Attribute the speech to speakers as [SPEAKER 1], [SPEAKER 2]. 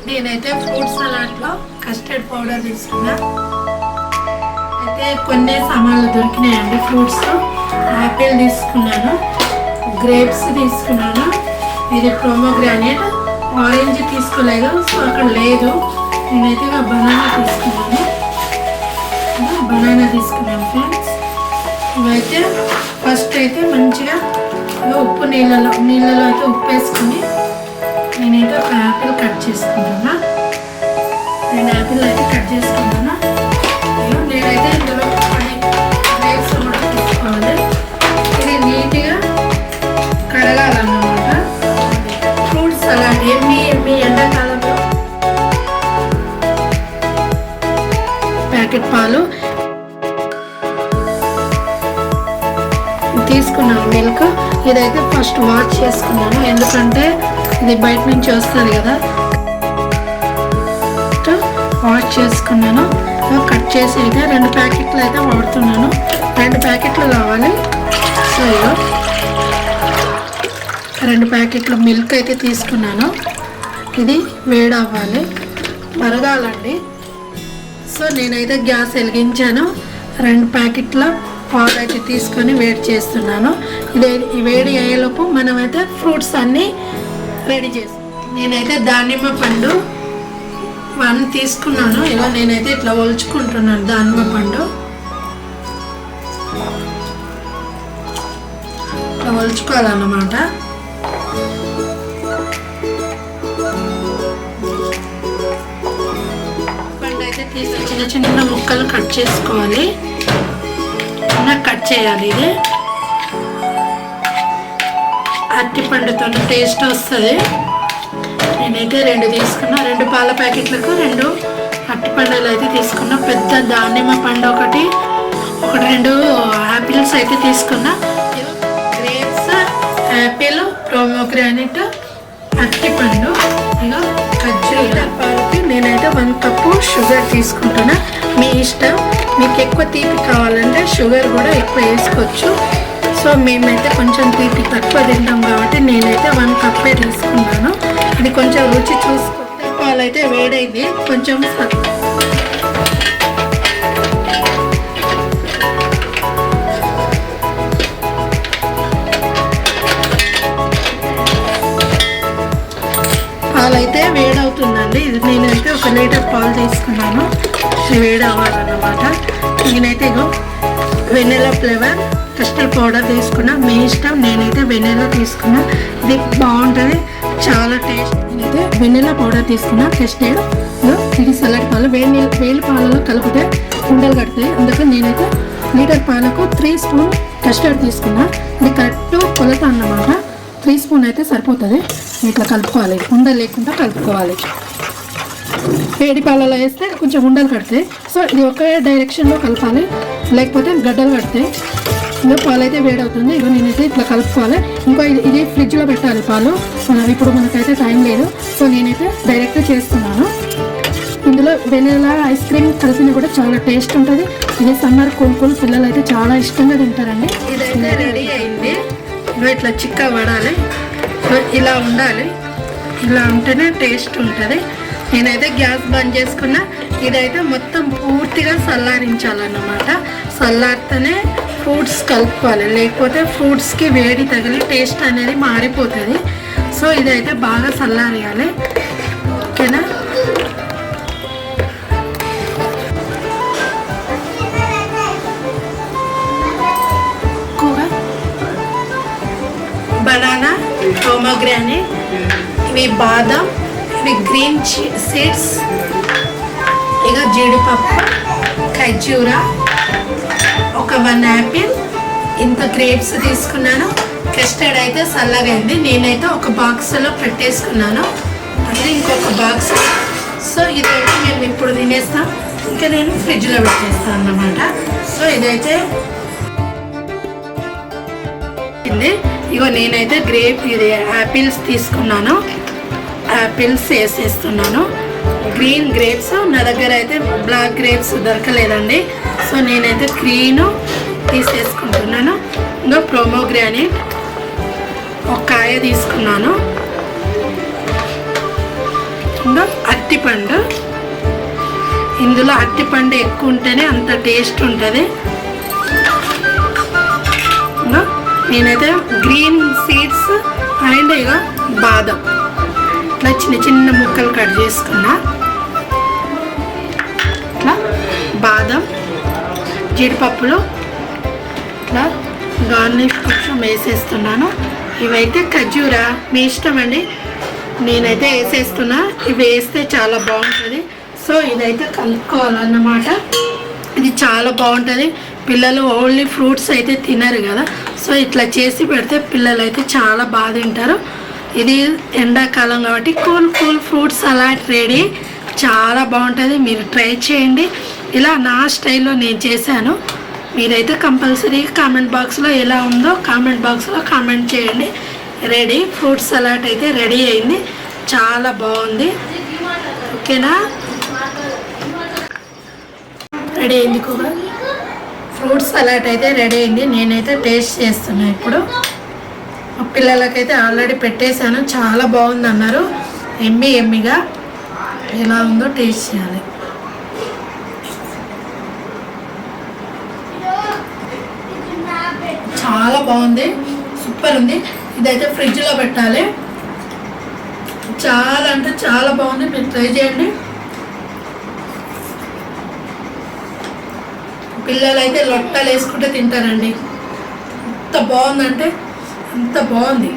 [SPEAKER 1] నేనైతే fruit సలాడ్లో custard powder తీసుకున్నా. అయితే కొన్ని సామాన్లు దొరికినాయండి. ఫ్రూట్స్ యాపిల్ తీసుకున్నాను, గ్రేప్స్ తీసుకున్నాను, ఇది ప్రోమోగ్రానేట్, ఆరెంజ్ తీసుకోలేదు సో అక్కడ లేదు. నేనైతే బనానా తీసుకున్నాను ఫ్రెండ్స్. ఇవైతే ఫస్ట్ అయితే మంచిగా ఉప్పు నీళ్ళలో అయితే ఉప్పు వేసుకొని నేనైతే ఒక యాపిల్ కట్ చేసుకుంటున్నా. 2 యాపిల్ అయితే కట్ చేసుకుంటున్నా. నేనైతే ఇందులో గ్రేప్స్ కూడా తీసుకోవాలి. ఇది నీట్గా కడగాలన్నమాట. ఫ్రూట్ సలాడ్ మీ ఎండాకాలంలో ప్యాకెట్ పాలు తీసుకున్నాను, మిల్క్. ఇదైతే ఫస్ట్ వాష్ చేసుకున్నాను, ఎందుకంటే ఇది బయట నుంచి వస్తుంది కదా. వాష్ చేసుకున్నాను, కట్ చేసి అయితే 2 ప్యాకెట్లు అయితే వాడుతున్నాను. 2 ప్యాకెట్లు కావాలి. సో 2 ప్యాకెట్ల మిల్క్ అయితే తీసుకున్నాను. ఇది వేడవ్వాలి, మరగాలండి. సో నేనైతే గ్యాస్ వెలిగించాను. 2 ప్యాకెట్ల పాలు అయితే తీసుకొని వేడి చేస్తున్నాను. ఈ వేడి అయ్యేలోపు మనమైతే ఫ్రూట్స్ అన్నీ రెడీ చేస్తాం. నేనైతే దానిమ్మ పండు 1 తీసుకున్నాను. ఇలా నేనైతే ఇట్లా ఒలుచుకుంటున్నాను దానిమ్మ పండు. ఇట్లా ఒలుచుకోవాలన్నమాట. పండు అయితే తీసి చిన్న చిన్న ముక్కలు కట్ చేసుకోవాలి, కట్ చేయాలి. ఇది అరటి పండుతో టేస్ట్ వస్తుంది. నేనైతే 2 తీసుకున్నా. 2 పాల ప్యాకెట్లకు 2 అరటి పండులు అయితే తీసుకున్నా. పెద్ద దానిమ్మ పండు ఒకటి 2 యాపిల్స్ అయితే తీసుకున్నా. గ్రేప్స్, యాపిల్, ప్రోమోగ్రానేట్, అరటి పండు, ఇక ఖర్జూర పాలకి నేనైతే 1 కప్పు షుగర్ తీసుకుంటున్నా. మీ ఇష్టం, మీకు ఎక్కువ తీపి కావాలంటే షుగర్ కూడా ఎక్కువ వేసుకోవచ్చు. సో మేమైతే కొంచెం తీపి తక్కువ తింటాం కాబట్టి నేనైతే 1 కప్పే తీసుకున్నాను. ఇది కొంచెం రుచి చూసుకుంటే పాలైతే వేడైంది. కొంచెం పాలైతే వేడవుతుందండి. ఇది నేనైతే 1 లీటర్ పాలు తీసుకున్నాను. ఇది వేడవ్వాలన్నమాట. నేనైతే వెనిలా ఫ్లేవర్ కస్టర్డ్ పౌడర్ తీసుకున్నా. మీ ఇష్టం, నేనైతే వెనిలా తీసుకున్నా. ఇది బాగుంటుంది, చాలా టేస్ట్. నేనైతే వెనిలా పౌడర్ తీసుకున్నా. కస్టర్డ్ ఇది సలాడ్ పాలు వేడి పాలలో కలిపితే ఉండలు కడతాయి. అందుకని నేనైతే లీటర్ పాలకు 3 స్పూన్ కస్టర్డ్ తీసుకున్నా. ఇది కరెక్ట్ కొలత అన్నమాట. 3 స్పూన్ అయితే సరిపోతుంది. ఇట్లా కలుపుకోవాలి, ఉండలు లేకుండా కలుపుకోవాలి. వేడి పాలలో వేస్తే కొంచెం ఉండలు కడతాయి. సో ఇది ఒకే డైరెక్షన్లో కలపాలి, లేకపోతే గడ్డలు కడతాయి. ఇంకా పాలు అయితే వేడవుతుంది. ఇక నేనైతే ఇట్లా కలుపుకోవాలి. ఇంకా ఇది ఫ్రిడ్జ్లో పెట్టాలి పాలు. ఇప్పుడు మనకైతే టైం లేదు, సో నేనైతే డైరెక్ట్ చేస్తున్నాను. ఇందులో వెనిలా ఐస్ క్రీమ్ కలిపిన కూడా చాలా టేస్ట్ ఉంటుంది. ఇది సమ్మర్ కూల్ పిల్లలు అయితే చాలా ఇష్టంగా తింటారండి. ఇదైతే రెడీ అయింది. ఇట్లా చిక్క పడాలి, ఇలా ఉండాలి. ఇలా ఉంటేనే టేస్ట్ ఉంటుంది. నేనైతే గ్యాస్ బంద్ చేసుకున్నా. ఇదైతే మొత్తం పూర్తిగా చల్లారించాలన్నమాట. చల్లారితేనే ఫ్రూట్స్ కలుపుకోవాలి, లేకపోతే ఫ్రూట్స్కి వేడి తగిలి టేస్ట్ అనేది మారిపోతుంది. సో ఇదైతే బాగా చల్లారేయాలి. ఓకేనా? బనానా, పోమోగ్రానేట్, ఇవి బాదం, ఇవి గ్రీన్ సీడ్స్, ఇక జీడిపప్పు, ఖర్జూర, ఒక 1 యాపిల్, ఇంత గ్రేప్స్ తీసుకున్నాను. కస్టర్డ్ అయితే చల్లగైంది. నేనైతే ఒక బాక్స్లో పెట్టేసుకున్నాను, అది ఇంకొక బాక్స్. సో ఇదైతే మేము ఇప్పుడు తినేస్తాం. ఇంకా నేను ఫ్రిడ్జ్లో పెట్టేస్తాను అన్నమాట. సో ఇదైతే ఇగో నేనైతే ఇది యాపిల్స్ తీసుకున్నాను. యాపిల్స్ వేసేస్తున్నాను. గ్రీన్ గ్రేప్స్, నా దగ్గర అయితే బ్లాక్ గ్రేప్స్ దొరకలేదండి. సో నేనైతే గ్రీన్ తీసేసుకుంటున్నాను. ఇంకా ప్రోమోగ్రానేట్ ఒక కాయ తీసుకున్నాను. ఇంకా అరటిపండు. ఇందులో అరటిపండు ఎక్కువ ఉంటేనే అంత టేస్ట్ ఉంటుంది. నేనైతే గ్రీన్ సీడ్స్ అండ్ ఇక బాదం ఇట్లా చిన్న చిన్న ముక్కలు కట్ చేసుకున్నా. ఇట్లా బాదం, జీడిపప్పులు ఇట్లా గార్నిష్ కొంచెం వేసేస్తున్నాను. ఇవైతే ఖర్జూరా, మీ ఇష్టం అండి. నేనైతే వేసేస్తున్నా. ఇవి వేస్తే చాలా బాగుంటుంది. సో ఇదైతే కలుపుకోవాలన్నమాట. ఇది చాలా బాగుంటుంది. పిల్లలు ఓన్లీ ఫ్రూట్స్ అయితే తినరు కదా, సో ఇట్లా చేసి పెడితే పిల్లలు అయితే చాలా బాగా తింటారు. ఇది ఎండాకాలం కాబట్టి కూల్ ఫ్రూట్ సలాడ్ రెడీ. చాలా బాగుంటుంది. మీరు ట్రై చేయండి. ఇలా నా స్టైల్లో నేను చేశాను. మీరైతే కంపల్సరీ కామెంట్ బాక్స్లో ఎలా ఉందో కామెంట్ బాక్స్లో కామెంట్ చేయండి. రెడీ ఫ్రూట్ సలాడ్ అయితే రెడీ అయింది. చాలా బాగుంది. ఓకేనా? రెడీ అయింది కూడా. ఫ్రూట్ సలాడ్ అయితే రెడీ అయింది. నేనైతే టేస్ట్ చేస్తున్నాను ఇప్పుడు. పిల్లలకైతే ఆల్రెడీ పెట్టేశాను. చాలా బాగుంది అన్నారు. ఎమ్మిగా ఎలా ఉందో టేస్ట్ చేయాలి. చాలా బాగుంది. సూపర్ ఉంది. ఇదైతే ఫ్రిడ్జ్లో పెట్టాలి. చాలా అంటే చాలా బాగుంది. మీరు ట్రై చేయండి. పిల్లలు అయితే లొట్టలు వేసుకుంటే తింటారండి. ఎంత బాగుందంటే అంత బాగుంది.